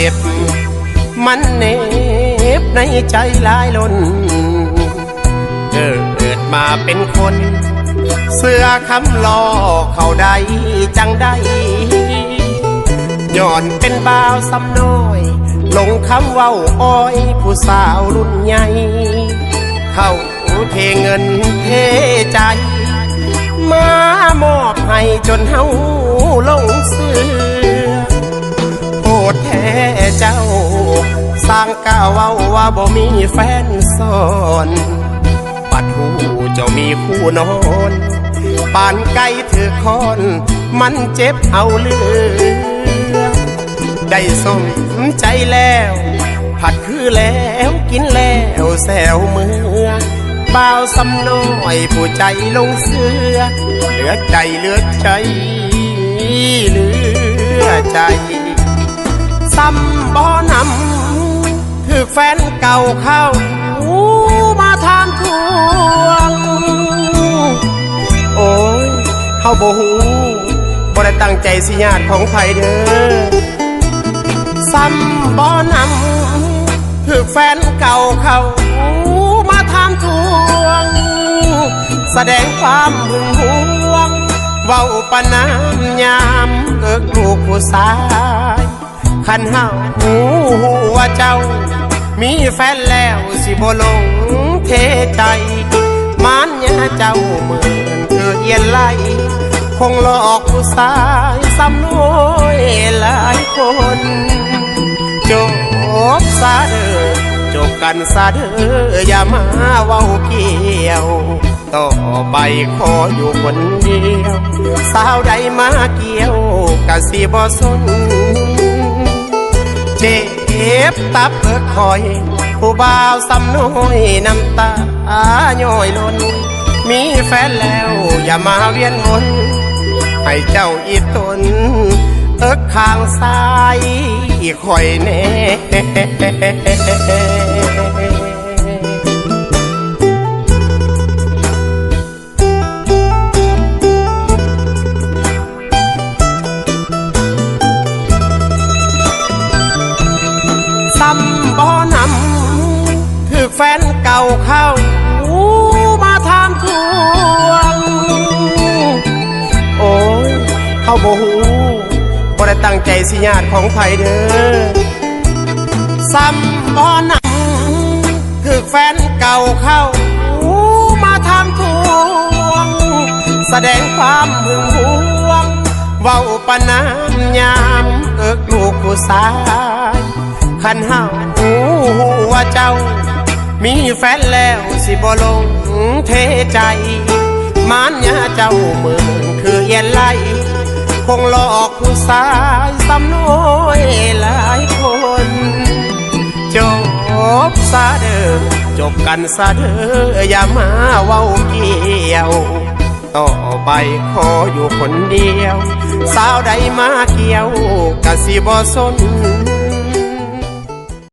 เจ็บมันเหน็บในใจหลายล้นเกิดมาเป็นคนเสื้อคำล้อเข้าได้จังได้ย้อนเป็นบ่าวซ้ำน้อยหลงคำเว้าอ้อยผู้สาวรุ่นใหญ่เข้าเทเงินเทใจมามอบให้จนเฮาลงเสือโอดแท้เจ้าสร้างก้าวเว้าว่าบ่มีแฟนซ้อนปัดหูเจ้ามีคู่นอนปานไก่ถือคอนมันเจ็บเอาเลือได้สมใจแล้วผัดคือแล้วกินแล้วแซวเมื่อบ่าวซ้ำน้อยผู้ใจลงเสือเหลือใจเหลือใจเหลือใจซ้ำบ่นำถือแฟนเก่าเข้ามาทานทวงโอ้ยเฮาบ่ฮู้บ่ได้ตั้งใจสิญาติของไผเด้อซ้ำบ่นำถือแฟนเก่าเข้ามาทานทวงแสดงความหึงหวงเว้าปะน้ำยามเอิกลูกผู้ชายคันเฮาหูว่าเจ้ามีแฟนแล้วสิบ่ลงเทใจมานยาเจ้าเหมือนเธอเอียนไหลคงหลอกผู้ชายซ้ำน้อยหลายคนจบซะเด้อจบกันซะเด้ออย่ามาเว้าเกี่ยวต่อไปขออยู่คนเดียวสาวใดมาเกี่ยวกะสิบ่สนเจ็บตับคอยผู้บ่าวซ้ำน้อยน้ำตาย้อยล้นมีแฟนแล้วอย่ามาเวียนวนให้เจ้าอีตนข้างซ้ายคอยแน่ซ้ำบ่นำถือแฟนเก่าเข้ามาทานทวงโอ้ยเฮาบ่ฮู้บ่ได้ตั้งใจสิญาติของไผเด้อซ้ำบ่นำถือแฟนเก่าเข้ามาทานทวงแสดงความหึงหวงเว้าปะน้ำยามเอิกลูกผู้ชายคันเฮาหูว่าเจ้ามีแฟนแล้วสิบ่ลงเทใจมานยาเจ้าเหมือนคือเอียนไหลคงหลอกผู้ชายซ้ำน้อยหลายคนจบซะเด้อจบกันซะเด้ออย่ามาเว้าเกี่ยวต่อไปขออยู่คนเดียวสาวใดมาเกี่ยวกะสิบ่สน